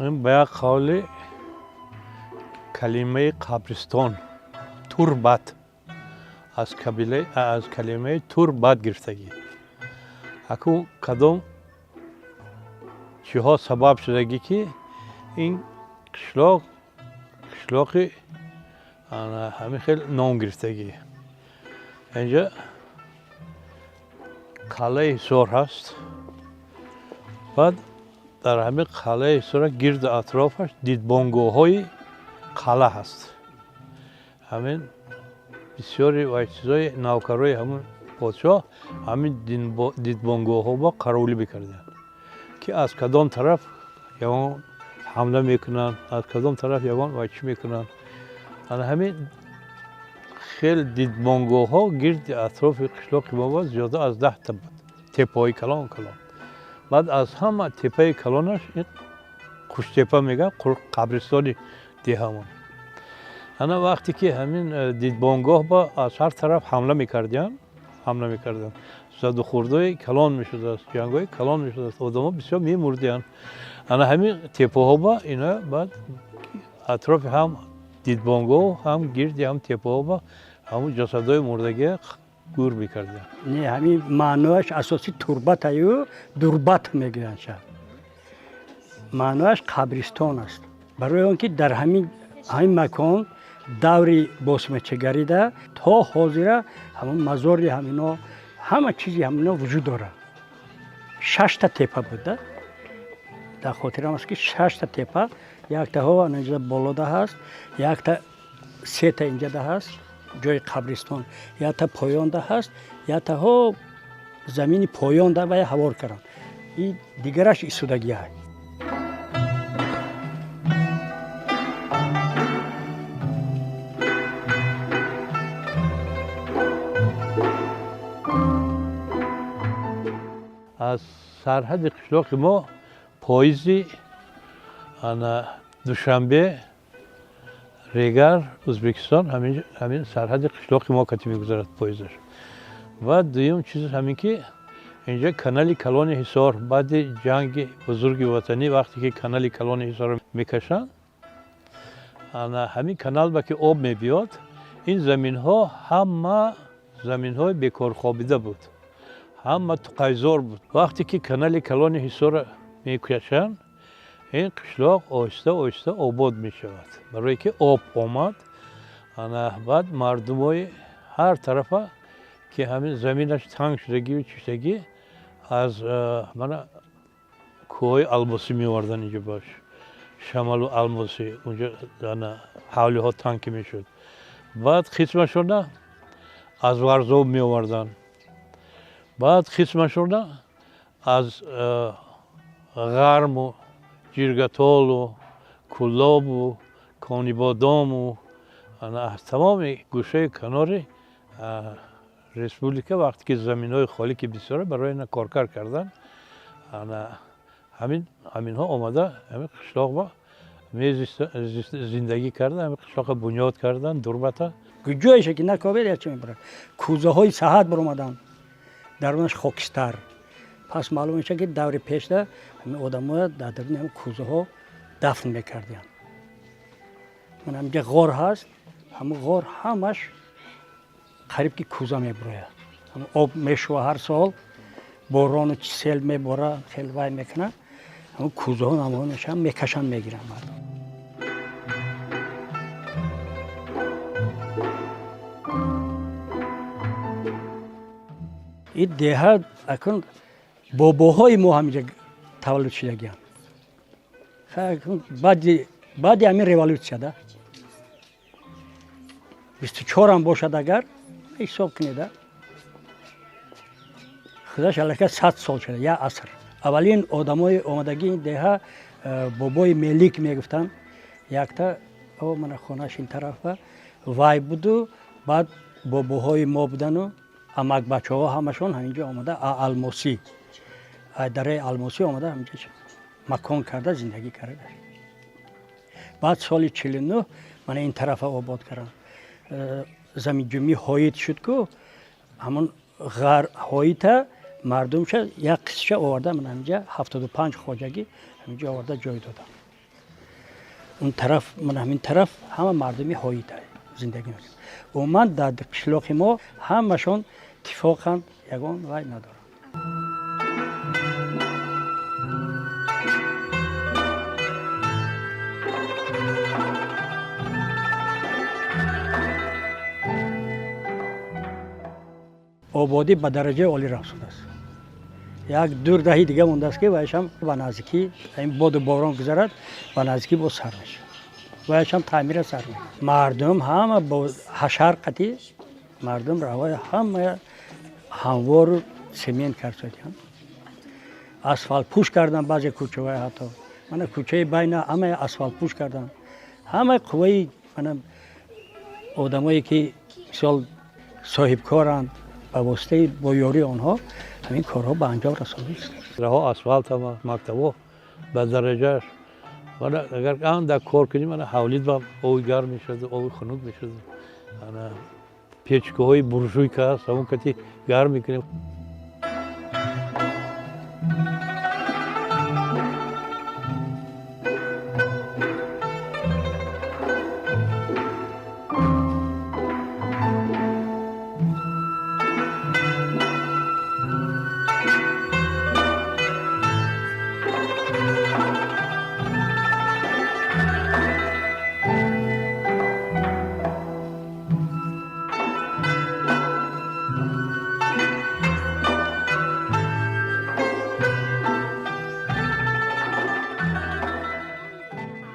این به قول کلمه قبرستان تربت از کلمه تربت گرفتگی. اکو کدام چیها سبب شدگی که این قشلاق همین خیلی نام گرفتگی. اینجا قلعه حصار هست. بعد در همین قلعه حصار گرد اطرافش دیدبانگاه‌های قلعه هست. همین بسیاری و چیزای نوکرای همون پادشاه همین دیدبانگاه‌ها با قراولی می‌کردند که از کدام طرف یگان حمله میکنن، از کدام طرف یگان وچی میکنن. همین خیلی دیدبانگاه‌ها گرد اطراف قشلاق ما زیاده از 10 تا بود. تپه‌های کلان. بعد از همه تپه کلانش این خوشتپه میگه قبرستان دیهمان. انا وقتی که همین دیدبانگاه با از هر طرف حمله میکردن زد و خوردهای کلان میشد است، جنگای کلان میشد است، آدما بسیار میمردن. انا همین تپه ها با اینا بعد اطراف هم دیدبانگاه هم گرد هم تپه ها با همون جسدهای مردگی گور میکردن. نه همین معناش اساسی تربت ایو دربت میگن شد. معناش قبرستان است. برای آنکه در همین مکان دوری باسمچگری ده تا حاضر همون مزاری همینا همه چیزی همینا وجود داره. 6 تا تپه بوده. در خاطرم است که 6 تا تپه، یک تا ها اینجا بالاده هست، یک تا 3 تا اینجا ده هست جای قبرستان، یک تا پایان ده هست، یک تا ها زمین پایان ده و هوار کردن. این دیگرش ایستادگی هست. از سرحد قشلاق ما پاییزی دوشنبه ریگر ازبکستان همین سرحد قشلاق ما کتی میگذارد پاییزش. و دویم چیز همین که اینجا کانال کلان حصار بعد جنگ بزرگ وطنی وقتی که کانال کلان حصار میکشن همین کانال با که آب میبیاد این زمین ها همه زمین های بیکار خوابیده بود، همه تو قیزار بود. وقتی که کانال کلان حصار میکشن این قشلاق آهسته آباد میشود برای که آب آمد. بعد مردم های هر طرفه که همین زمینش تنگ شدگی و چشتگی از کوه الماسی میوردن اینجا باش، شمال و الماسی اونجا حولی ها تنگ میشد. بعد قسمشون از ورزاب میوردن، بعد قسمشون از غرم و جیرگتال و کلاب و کانیبادام و از تمام گوشه کنار ریسپوبلیکا وقتی که زمین های خالی که بسیاره برای اینا کارکر کردن همین ها آمده همین قشلاق با زندگی کردن، همین قشلاق بنیاد کردن دربته. جایش که نکابل یا چه میبرن کوزه های ساحت برآمدن درونش خاکستر. پس معلوم میشه که دور پیش ده همین آدم‌ها در درون همین کوزه ها دفن میکردن. من همینجا غار هست، همین غار همش قریب که کوزه میبره. آب میشوه هر سال، باران و سیل میبره، خیلی وای میکنه. همین کوزه ها نمایش هم میکشن میگیرن مردم. این دیه اکن باباهای ما همینجا تولد شدگیان. بعد همین ریولوسیا ده 24 هم باشد اگر حساب کنید خودش علاقه 100 سال شده یا عصر. اولین آدمای آمدگی این دیه بابای ملیک میگفتن یک تا من خونهش این طرف وای بود و بعد باباهای ما بودن و امک بچه ها همشون همینجا آمده الماسی دره الماسی آمده همینجا مکان کرده زندگی کرده. بعد سال 49 من این طرف آباد کردم. زمین جمعی هایت شد که همون غر هایت مردم شد یک قصه آورده من همینجا 75 خواجگی همینجا آورده جای دادم. اون طرف من همین طرف همه مردمی هایی زندگی میکنن و من در قشلاق ما همشون اتفاقا یگان وای ندارم. آبادی به درجه عالی رسیده است. یک دور دهی دیگه مونده است که وایش هم به نزدیکی این باد و باران گذرد به نزدیکی با سر میشه. وایش هم تعمیر سر میشه. مردم همه با حشر قطعی مردم روای همه هموار سیمین کردن. اسفالت پوش کردن بعضی کوچه های حتی. من کوچه بین همه اسفالت پوش کردن. همه قوی من آدمایی که سال صاحب کارند به واسطه با یاری آنها همین کارها به انجام رسانده است. راه اسفالت هم مکتبا به درجهش ولی اگر آن در کار کنیم من حولید با آوی گرم میشد آوی خنک میشد انا پیچکه های برجوی که هست همون کتی گرم میکنیم.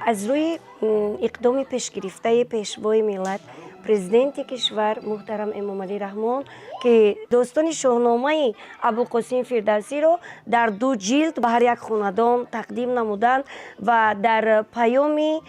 از روی اقدام پیشگرفته پیشوای ملت پرزیدنت کشور محترم امامعلی رحمان که داستان شاهنامه ابوالقاسم فردوسی را در 2 جلد به هر یک خاندان تقدیم نمودند و در پیام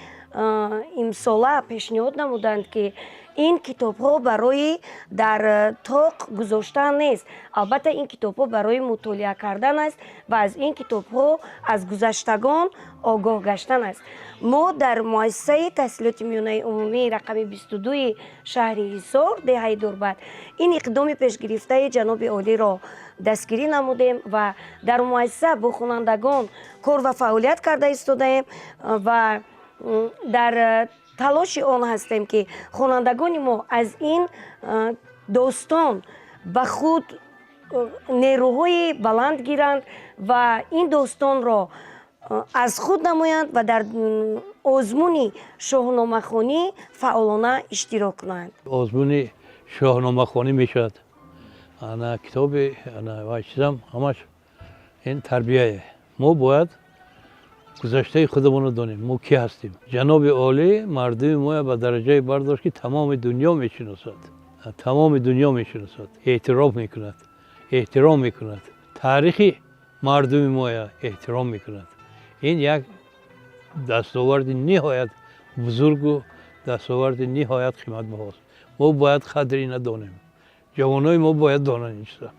امساله پیشنهاد نمودند که این کتاب ها برای در طاق گذاشتن نیست، البته این کتاب ها برای مطالعه کردن است و از این کتاب ها از گذشتگان آگاه گشتن است. ما در مؤسسه تحصیلات میانه عمومی رقم 22 شهر حصار دهه دوربد این اقدام پیشگرفته جناب عالی را دستگیری نمودیم و در مؤسسه با خوانندگان کار و فعالیت کرده ایستادیم و در تلاش آن هستیم که خوانندگان ما از این داستان به خود نیروهای بلند گیرند و این داستان را از خود نمایند و در آزمون شاهنامه خوانی فعالانه اشتراک کنند. آزمون شاهنامه خوانی میشد. انا کتاب انا وایسم همش این تربیه. ما باید گذشته خودمون رو دانیم. ما کی هستیم؟ جناب عالی مردم ما به درجه برداشت که تمام دنیا میشناسد. تمام دنیا میشناسد. احترام میکند. تاریخ مردم ما احترام میکند. این یک دستاورد نهایت بزرگ و دستاورد نهایت قیمت بهاست. ما باید قدر این دانیم. جوانای ما باید دانن این چیزا.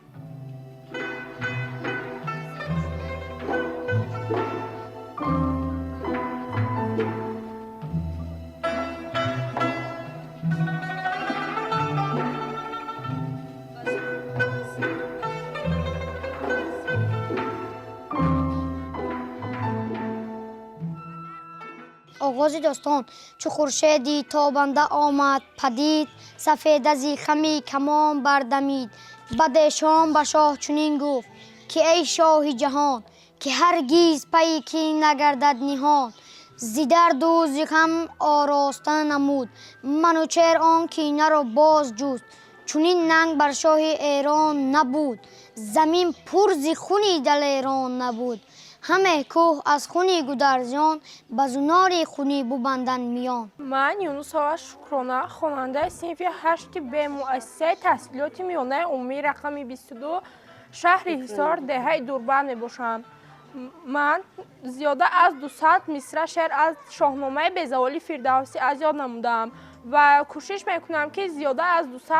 آغاز داستان چو خورشیدی تابنده آمد پدید سفید از خمی کمان بردمید بعد شام به شاه چنین گفت که ای شاه جهان که هرگیز پی کین نگردد نهان ز درد و ز غم آراسته نمود منوچهر آن کینه را باز جست چنین ننگ بر شاه ایران نبود زمین پر ز خون دل ایران نبود همه کوه از خونی گودرزیان به زنار خونی ببندن میان. من یونس آقا شکرانه خواننده صنف 8 به مؤسسه تحصیلات میانه عمومی رقم 22 شهر حصار دهه دوربند میباشم. من زیاده از 200 مصرع شعر از شاهنامه به زوالی فردوسی از یاد نمودم و کوشش میکنم که زیاده از 200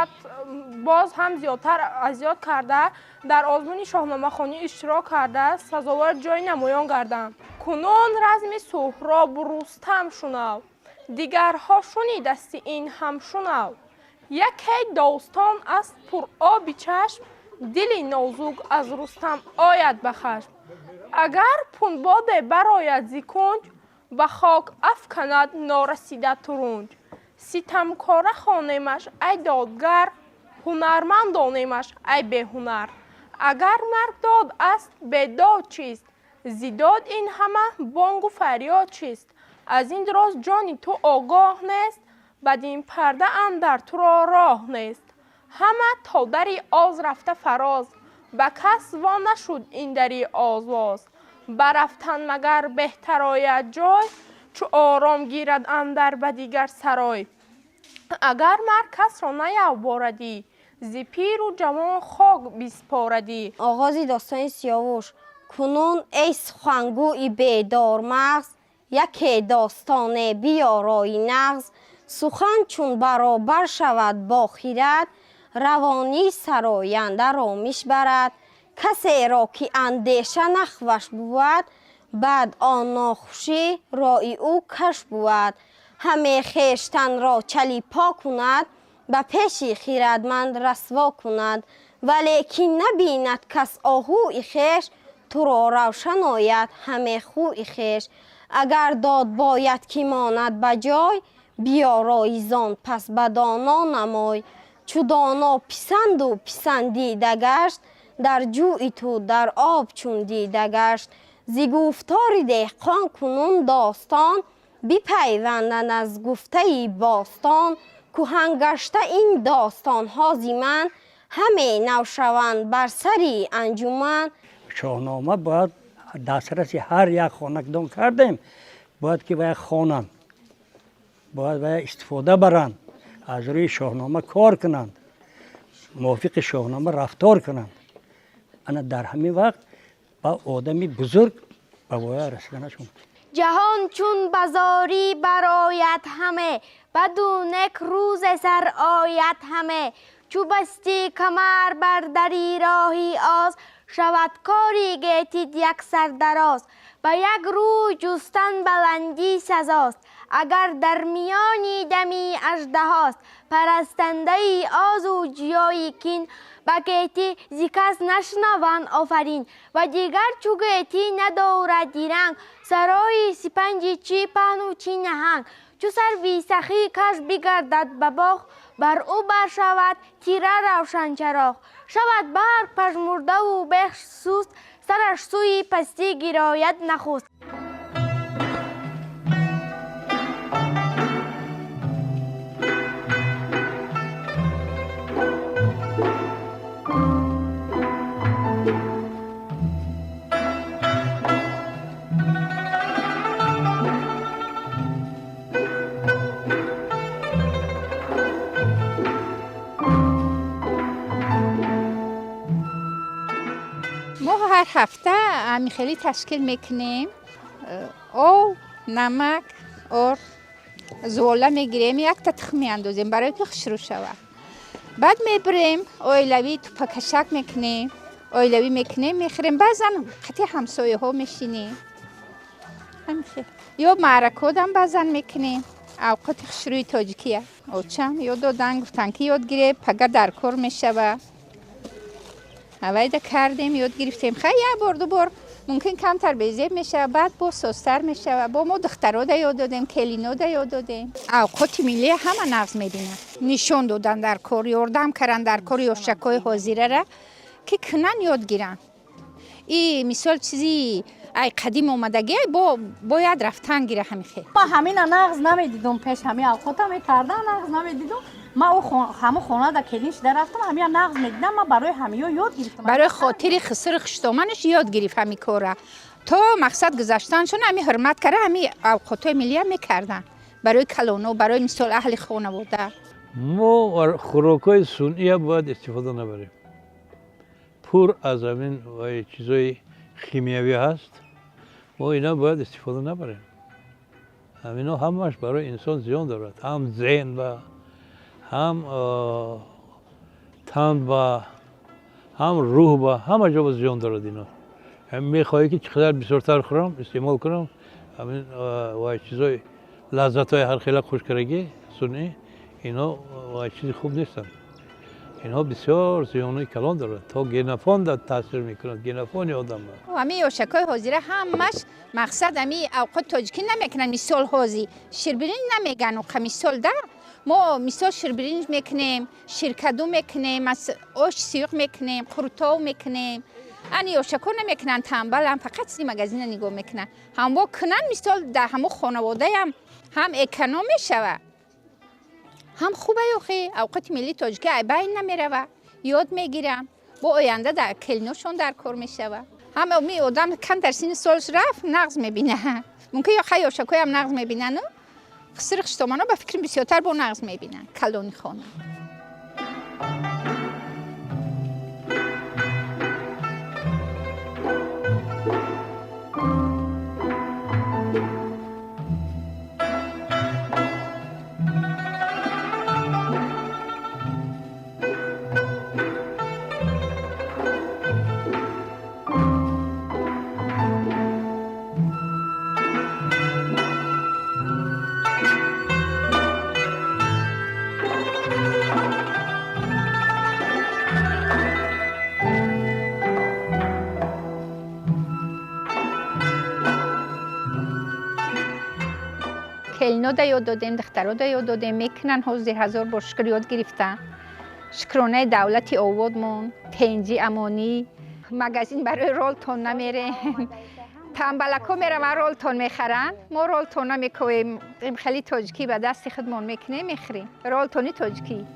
باز هم زیادتر از یاد کرده در آزمون شاهنامه خوانی اشتراک کرده سزاوار جای نمایان گردم. کنون رزم سهراب و رستم شنو دیگرها شنیدستی این هم شنو یکی داستان است پر آبی چشم دلی نازک از رستم آید به خشم اگر پنباده برآید ز کنج به خاک افکند نارسیده ترنج. ستمکاره خوانیمش ای دادگر، هنرمند دانیمش ای بهنر. اگر مرگ داد است بیداد چیست؟ زیداد این همه بانگ و فریاد چیست؟ از این دراز جانی تو آگاه نیست، بدین پرده اندر تو را راه نیست. همه تا دری آز رفته فراز، به کس وا نشد این دری آواز. برفتن مگر بهتر آید جای، چو آرام گیرد اندر به دیگر سرای. اگر مرگ کس را نیاوردی، ز پیر و جوان خاک بسپاردی. آغاز داستان سیاوش. کنون ای سخنگوی بیدار مغز، یک داستان بیارای نغز. سخن چون برابر شود با خیرت، روانی سراینده را میشبرد. کسی را که اندیشه نخوش بود، بعد آن ناخوشی رای او کش بود. همه خویشتن را چلیپا کند، به پیش خیرتمند رسوا کند. ولیکن نبیند کس آهوی خویش، تو را روشن آید همه خوی خویش. اگر داد باید که ماند به جای، بیارای زان پس به دانا نمای. چو دانا پسند و پسندیده گشت، در جوی تو در آب چون دیده گشت. ز گفتار دهقان کنون داستان، بپیوندند از گفته باستان. کهن گشته این داستان ها ز من، همه نو شوند بر سری انجمن. شاهنامه باید دسترسی هر یک خانکدان کردیم، باید که باید خوانند، باید استفاده برند، از روی شاهنامه کار کنند، موافق شاهنامه رفتار کنند. انا در همین وقت با آدمی بزرگ به باید رسیدنشون. جهان چون بازاری برآید همه، بدون یک روز سر آید همه. چو بستی کمر بر دری راهی آز، شود کاری گیتید یک سر دراز. به یک روی جستن بلندی سزاست، اگر در میانی دمی اژدهاست. پرستنده ای آز و جیای کین، به گیتی ز کس نشنوند آفرین. و دیگر چو گیتی ندارد درنگ، سرای سپنجی چی پهن و چی نهنگ. چو سروی سخی کش بگردد به باغ، بر او برشود تیره روشن چراغ. شود برگ پژمرده و بهش سوست، سرش سوی پستی گراید نخست. هر هفته امیخیلی تشکیل میکنیم. او نمک اور زوله میگیریم، یک تا تخم میاندازیم برای که خشرو شود. بعد میبریم اویلوی تو پکشک میکنیم، اویلوی میکنیم میخوریم. بعضن قطعی همسایه ها میشینیم یا معرکات هم بعضن میکنیم. اوقات خشروی تاجیکیه او چند یاد دادن گفتن که یاد گیره پگه در کار میشود. اوایده کردیم یاد گرفتیم. خیلی یه بار دو بار ممکن کمتر بیزه میشه، بعد با سوستر میشه. با ما دخترها دا یاد دادیم، کلینو دا یاد دادیم. اوقات ملی همه نقض میبینن، نشون دادن در کار، یاردم کردن در کار یوشکای حاضره را که کنن یاد گیرن. این مثال چیزی ای قدیم اومدگی باید رفتن گیره همیشه. ما همین نقض نمیدیدم، پیش همین اوقات هم کردن نقض نمیدیدم. ما همه خانه در کلینش در رفتم همین نقض میدیدم. ما برای همین یاد گرفتم، برای خاطر خسر خشتامنش یاد گرفت همین کاره. تا مقصد گذشتنشون همین حرمت کرده، همین اوقاتای ملی هم میکردن برای کلانو، برای مثال اهل خانواده. ما خوراکای سنی باید استفاده نبریم. پر از همین چیزای شیمیایی هست، ما اینا باید استفاده نبریم. همینا همش برای انسان زیان دارد، هم ذهن و هم تن و هم روح و همه جا زیان دارد. اینا هم میخوایی که چقدر بسیارتر خورم استعمال کنم همین چیزای لذت های هر خیلی خوشکرگی سنی، اینا چیز خوب نیستن. اینها بسیار زیانهای کلان دارد تا گنفان تاثیر میکنند گنفان آدم همه یوشکای حاضره همش مقصد همی اوقات تاجیکی نمیکنن مثال حاضی شیربرنج نمیگن و مثال ده ما مثال شیربرنج میکنیم شیرکدو میکنیم آش سیوق میکنیم قروتاو میکنیم انی یوشکا نمیکنن تنبل هم فقط سی مگزین نگاه میکنن هم با کنن مثال در همه خانواده هم اکنام میشوه هم خوبه یوخی اوقات ملی تاجیکی بین نمیره یاد میگیرم با آینده در کلینوشون در کار میشوه هم امی آدم کم در سین سالش رفت نقض میبینه ممکن یا خیلی یوشکای هم نقض میبینن و خسرخ شتامانا به فکر بسیارتر با نقض میبینن کلانی خانه کلینو دا یاد دادیم دخترها دا یاد دادیم میکنن حوزی هزار با شکر یاد گرفتن شکرانه دولتی آوردمون تنجی امانی مگزین برای رولتون نمیره تنبلکا میرم رولتون میخرن ما رولتون نمیکنیم خیلی تاجیکی به دست خودمون میکنیم میخریم رولتونی تاجیکی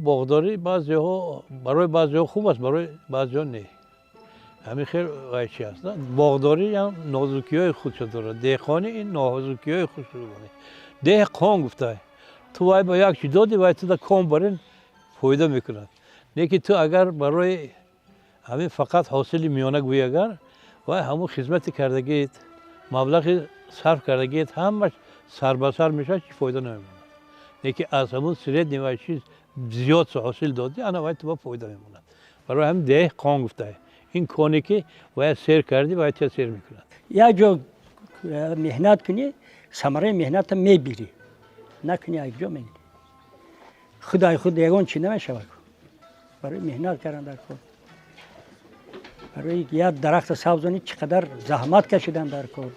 باغداری برای بعضی‌ها خوب است برای بعضی‌ها نه همین خیلی قایچی است باغداری هم نازکی‌های خودش داره دهقانی این نازکی‌های خودش رو داره دهقان گفته تو باید با یک چیز دادی باید تو کام برین فایده میکند نه که تو اگر برای همین فقط حاصل میانه گویی اگر و همون خدمت کردگیت مبلغ صرف کردگیت همش سر به سر میشه چی فایده نمیمونه نه که از همون سریت نیمه چیز زیاد حاصل دادی انا باید تو با فایده میموند برای هم دهقان گفته این کانی که باید سیر کردی باید چه سیر میکند یک جا مهنت کنی ثمره مهنت میبیری نکنی یک جا میگیری خدای خود یگان چی نمیشود برای مهنت کردن در کار برای یک درخت سبزانی چقدر زحمت کشیدن در کار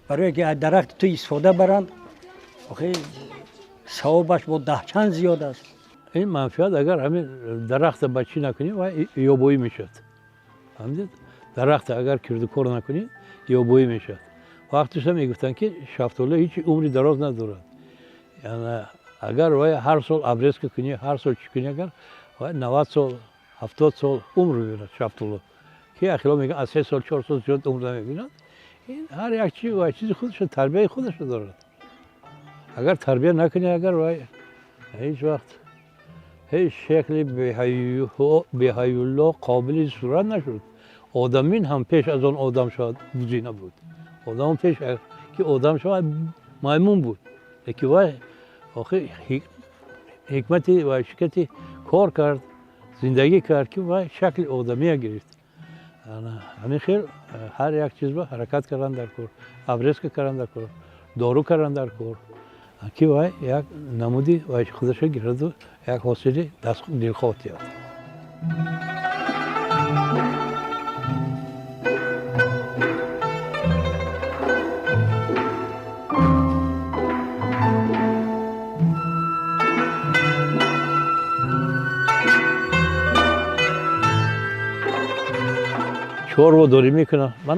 برای یک درخت تو استفاده برند آخه ثوابش با 10 چند زیاد است این منفعت اگر همین درخت بچی نکنی و یابویی میشد فهمیدید درخت اگر کردکار نکنی یابویی میشد وقتش هم میگفتن که شفتالو هیچ عمری دراز ندارد یعنی اگر هر سال ابریز کنی هر سال چی کنی اگر 90 سال 70 سال عمر میبیند شفتالو که اخیلا میگن از 3 سال 4 سال زیاد عمر نمیبیند این هر یک چیز خودش تربیت خودش دارد اگر تربیت نکنی اگر هیچ وقت هیچ شکلی به حیولا قابل صورت نشد آدمین هم پیش از آن آدم شد بودی نبود آدم پیش که آدم شد میمون بود که وای آخه حکمتی و شکتی کار کرد زندگی کرد که وای شکل آدمی گرفت همین خیلی هر یک چیز با حرکت کردن در کار ابرز کردن در کار دارو کردن در کار که وای یک نمودی وای خودش گرفت و یک حاصلی دست دلخواه یافت چهار و داری میکنم من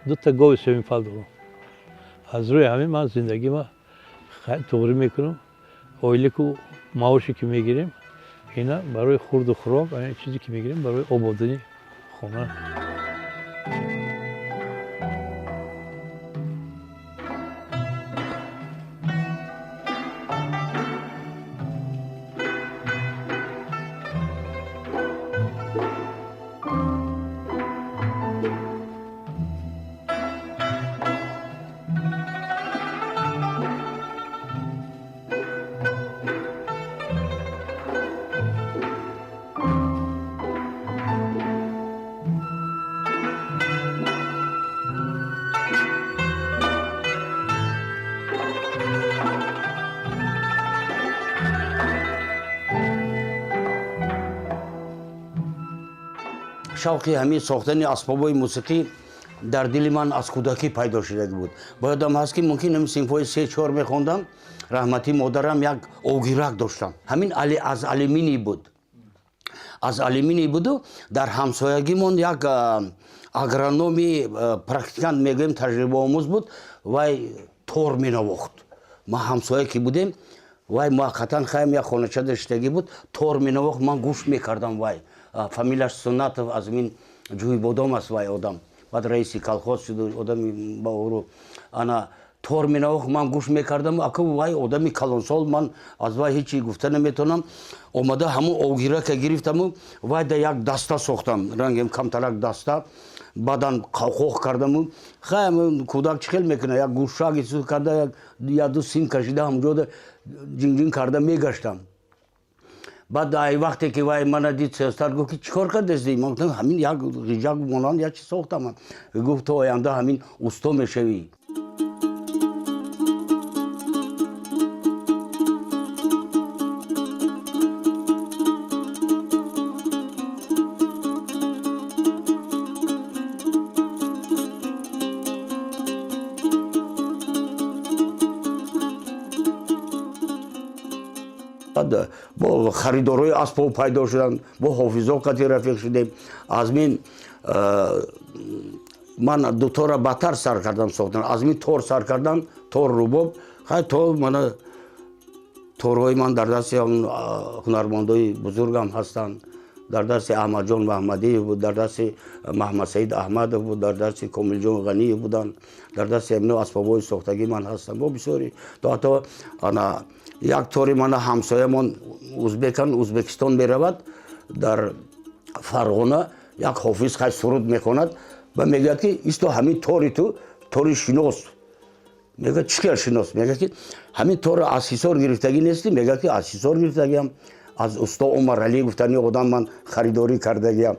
دو تا گاو سومین فال دارم از روی همین من زندگی ما خیلی طوری میکنم اویلی که معاشی که میگیریم اینا برای خورد و خوراک این چیزی که میگیریم برای آبادانی خونه شوقی همین ساختن اسباب‌های موسیقی در دل من از کودکی پیدا شده بود. یادم هست که ممکن هم سیمفونی 3-4 میخوندم. رحمتی مادرم یک اوگیرک داشتم. همین از آلومینی بود. از آلومینی بود و در همسایگیمون یک اگرونومی پرکتیکانت میگیم تجربه آموز بود. وای تور مینواخت. ما همسایه کی بودیم. وای موقتا خیلی یک خانچه داشتگی بود. تور مینواخت من گوش میکردم وای. فامیلیش سنتов از من جوی بودم است وای آدم بعد رئیس کالخوز شد آدمی با او انا تور مینوخ من گوش میکردم اکو وای آدمی کلانسال من از وای هیچی گفته نمیتونم اومده همون اوگیره که گرفتم وای در یک دسته ساختم رنگم کمترک دسته بعدن خوخ کردم خیلی کودک چخیل میکنه یک گوشاگی سو کرده یا دو سیم کشیده همجوده جنگ جنگ کرده میگشتم بعد ای وقتی که وای من دید سیستر گفت که چیکار کردی من گفتم همین یک ریجاک مونان یا چی ساختم گفت تو آینده همین استا میشوی با خریدارای اسباب پیدا شدن با حافظا قطعی رفیق شدیم از من دو تا را بدتر سر کردم ساختن از من تور سر کردم تور روباب خیلی تور من تورهای من در دست هنرمندای بزرگم هستند در دست احمد جان محمدی بود در دست محمد سعید احمد بود در دست کامل جان غنی بودن در دست امن اسبابای ساختگی من هستم با بسیاری تا انا یک طوری من همسایه‌مان ازبکستان میرود در فرغانه یک حافظ خیلی سرود میخواند و میگه که ایستو همین طوری تو طوری شناس میگه چیکار شناس میگه که همین طور از حصار گرفتگی نیستی میگه که از حصار گرفتگیم از استا عمر علی گفتنی آدم من خریداری کردگیم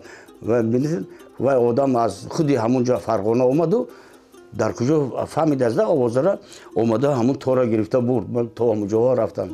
و ببینید و آدم از خودی همونجا فرغانه اومد و در کجا فهمید از آواز را اومده همون طور گرفته برد من تو همونجا رفتم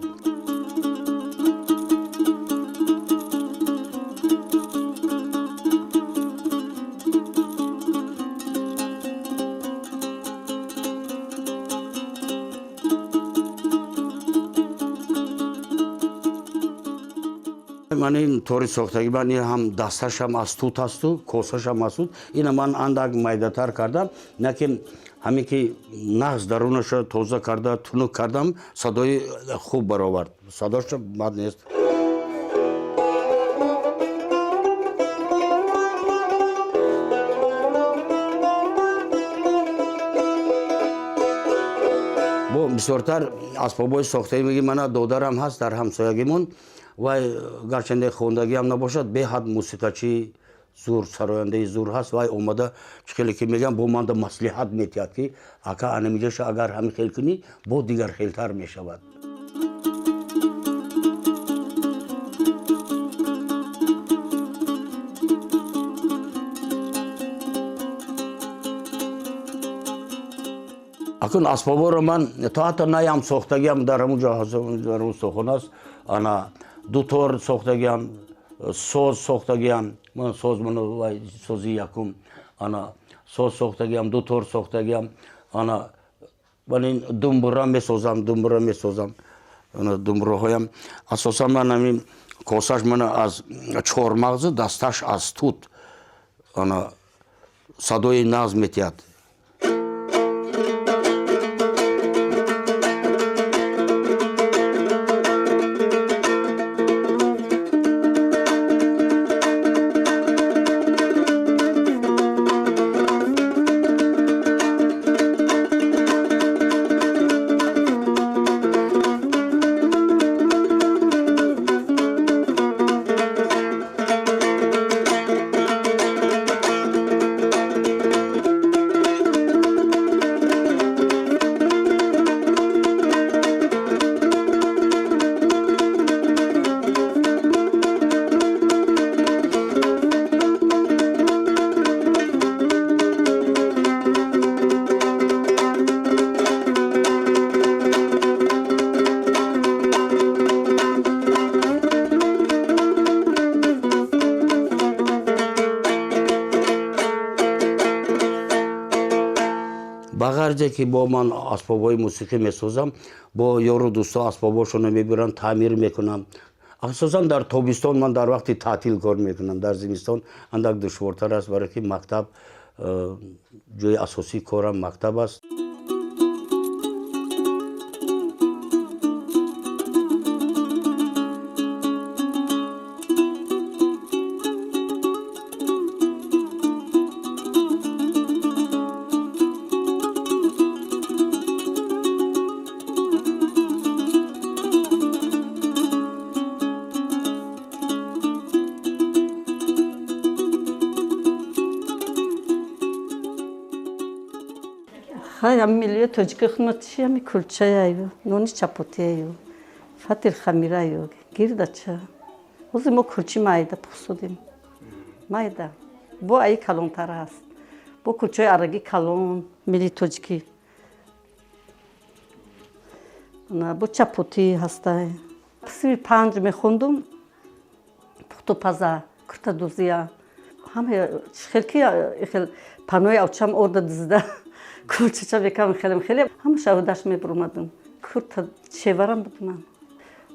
من این طوری ساختگی من هم دستش هم از توت است و کوسش هم است این من اندک میده‌تر کردم نه که همین که نغز درونش تازه کرده تونک کردم صدای خوب برآورد صداش بد نیست با بسیارتر اسبابای ساختگی میگه من دادرم هست در همسایگیمون و گرچنده خوندگی هم نباشد به حد موسیقیچی зур сарояндаи зур ҳаст вай омада хеле ки мегам бо манда маслиҳат метиҳад ки ака анамиҷаша агар ҳамин хел кунӣ бо дигар хелтар мешавад. акун асбоборо ман то ҳатто наям сохтагиам дар ҳамунҷо дар ҳамун сохона аст ана дутор сохтагиам соз сохтагиам ман соз вай сози якум ана соз сохтагиам дутор сохтагиам ана ман ин думбура месозам ана думбураҳоям асосан ман ҳамин косаш мана аз чормағзи дасташ аз тут ана садои нағз метиҳад. ба ғарзе ки бо ман асбобҳои мусиқӣ месозам бо ёру дӯсто асбобошонро мебирам таъмир мекунам. асосан дар тобистон ман дар вақти таътил кор мекунам, дар зимистон андак душвортар аст барое ки мактаб ҷои асосии корам мактаб аст. Хай ам милли тоҷики хидматши ами кулчаяю нони чапотияю фатир хамираю гирдача ози мо кулчи майда пухсудим майда бо аи калонтар аст бо кулчаи араги калон милли тоҷики бо чапоти ҳастай сиви 5 мехондум пухтупаза куртадузия ҳама хелки хел панои авчам орда дизда кулчача бекам хеле ҳама шаҳудаш мебуромадам курта чеварам будман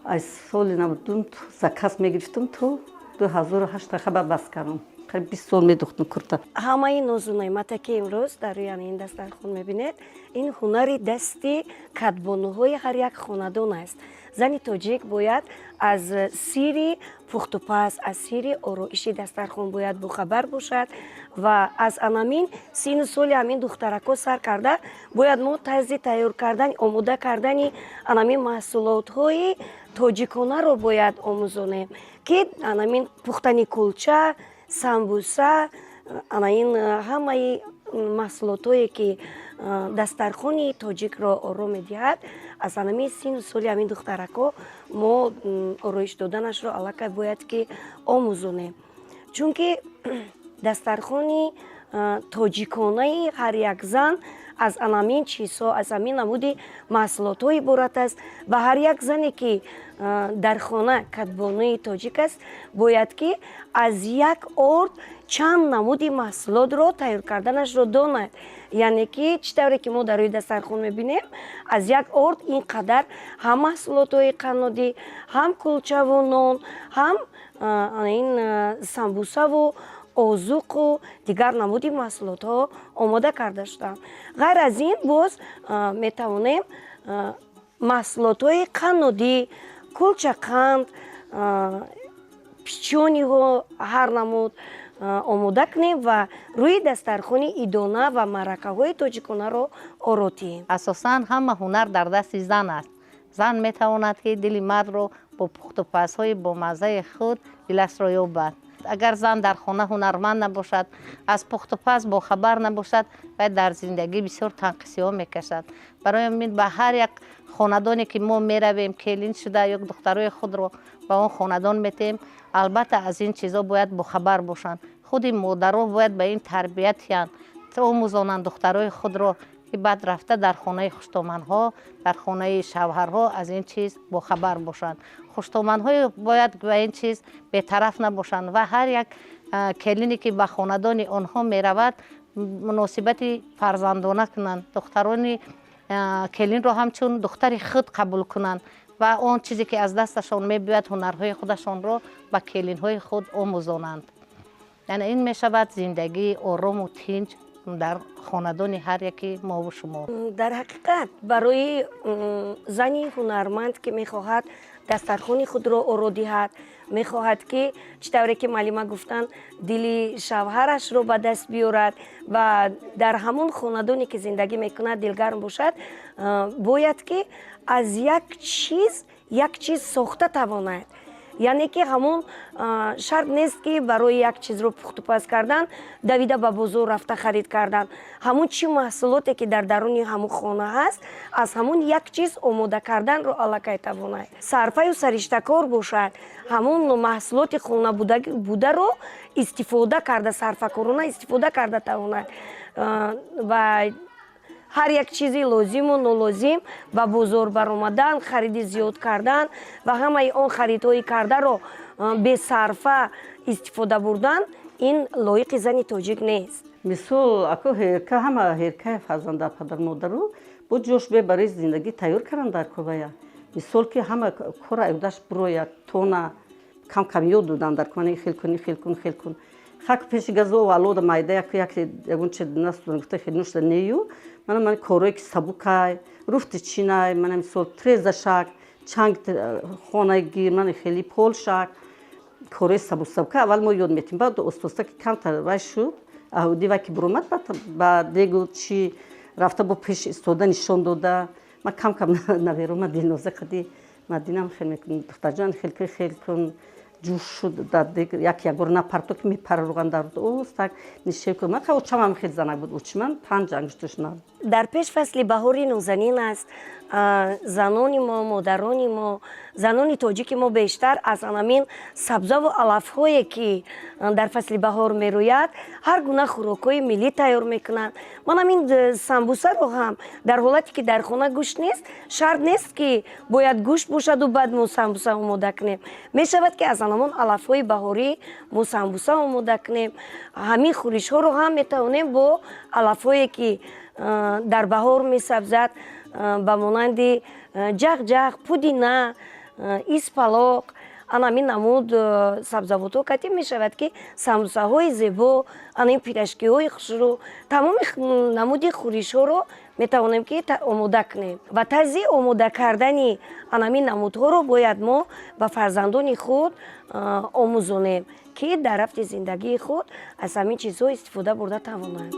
аз соли 92 заказ мегирифтум то 2008 хаба бас кардам қариб 20 сол медухтам курта. ҳамаи нозунаимата ки имрӯз дар рӯи ин дастархон мебинед ин ҳунари дасти кадбонуҳои ҳар як хонадон аст. зани тоҷик бояд аз сири пухтупаз аз сири ороиши дастархон бояд бохабар бошад ва аз анамин сину соли ҳамин духтарако сар карда бояд мо тарзи тайёр кардани омода кардани анамин маҳсулотҳои тоҷиконаро бояд омӯзонем ки анамин пухтани кулча самбуса анаин ҳамаи маҳсулотҳое ки дастархони тоҷикро ором медиҳад аз анамин сину соли ҳамин духтарако мо ороиш доданашро аллакай бояд ки омӯзонем чунки дастархони тоҷиконаи ҳар як зан аз анамин чизҳо аз ҳамин намуди маҳсулотҳо иборат аст ва ҳар як зане ки дар хона кадбонуи тоҷик аст бояд ки аз як орд чанд намуди маҳсулотро тайёр карданашро донад яъне ки чӣ тавре ки мо дар рӯи дастархон мебинем аз як орд ин қадар ҳам маҳсулотҳои қаннодӣ ҳам кулчаву нон ҳам ин самбусаву озуқу дигар намуди маҳсулотҳо омода карда шуданд. ғайр аз ин боз метавонем маҳсулотҳои қаннодӣ кулчақанд пичониҳо ҳар намуд омода кунем ва рӯи дастархони идона ва маъракаҳои тоҷиконаро оротием. асосан ҳама ҳунар дар дасти зан аст. зан метавонад ки дили мардро бо пухтупазҳои бомаззаи худ дилашро ёбад. اگر زن در خانه هنرمند نباشد، از پخت و پز با خبر نباشد، باید در زندگی بسیار تنقیصی میکشد. برای همین به هر یک خاندانی که ما میرویم کلین شده یک دخترای خود رو به اون خاندان میتیم، البته از این چیزا باید با خبر باشند. خود مادرها باید به این تربیت آموزانند دخترای خود رو که بعد رفته در خانه خوشتومنها، در خانه شوهرها از این چیز با خبر باشند. خوشتومنهای باید به این چیز بی‌طرف نباشند و هر یک کلینی که به خاندان آنها میرود مناسبت فرزندانه کنند. دختران کلین رو همچون دختر خود قبول کنند و آن چیزی که از دستشان میباید هنرهای خودشان رو به کلین های خود آموزانند. یعنی این میشود زندگی آرام و تنج در خاندان هر یکی ما و شما. در حقیقت برای زنی هنرمند که میخواهد دسترخوان خود را آرا دهد، میخواهد که چطوری که معلمه گفتن دل شوهرش رو به دست بیارد و در همون خاندانی که زندگی میکند دلگرم باشد، باید که از یک چیز ساخته تواند. یعنی که همون شرط نیست که برای یک چیز رو پخت و پز کردن دویده به بازار رفته خرید کردن. همون چی محصولاتی که در درون همون خانه هست از همون یک چیز آماده کردن رو الکی تواند. صرفه و سرشتکار باشد، همون محصولات خانه بوده رو استفاده کرده، صرفه کارانه استفاده کرده تواند و هر یک چیزی لازم و نالازم به بازار برآمدن، خرید زیاد کردن و همه آن خریدهای کرده رو به صرفه استفاده بردن، این لایق زن تاجیک نیست. مثال اکو هرکه همه هرکه فرزنده پدر مادر رو با جوش به برای زندگی تیار کردن در کوبایا. مثال که همه کار ایودش بروید تونا کم یاد دادن در کوبایا خیل کن. خاک پیش گازو والود مایده یک اون چه نستون گفته خیلی نوشته نیو من کاری که سبکای رفت چینای من مثال تریز شک چنگ خانه گیر من خیلی پول شک کاری سبک اول ما یاد میتیم بعد استوسته که کم تر شد اهودی وکی برومت بعد دیگه چی رفته با پیش استوده نشون داده من کم نویرم من دینوزه کدی مدینم خیلی میکنم دختر جان خیلی کن جوش شد داد یک گرنا پرتوک میپرورگان در اوست نشه که من خود چمام خیلی زنگ بود اوچمن پنج انگشتش نه. در پیش فصل بهاری نوزنین است. زنان ما، مادران ما، زنان تاجیک ما بیشتر از همین سبزه و علف هایی که در فصل بهار میروید هر گونه خوراکای ملی تیار میکنند. من همین سمبوسه رو هم در حالتی که در خانه گوشت نیست شرط نیست که باید گوشت باشد و بعد ما سمبوسه آماده کنیم. میشود که از همون علف های بهاری ما سمبوسه آماده کنیم. همین خورش ها رو هم میتوانیم با علف هایی که در بهار میسبزد به مانند جغ، پودینه، اسپلاق، همین نمود سبزواتو کتیم می شود که سمبوسه های زیبا، این پیراشکی های خوشرو، تمام نمود خورش ها رو می توانیم که آماده کنیم و طرز آماده کردن همین نمودها رو باید ما به فرزندان خود آموزانیم که در رفت زندگی خود از همین چیزها استفاده برده توانند.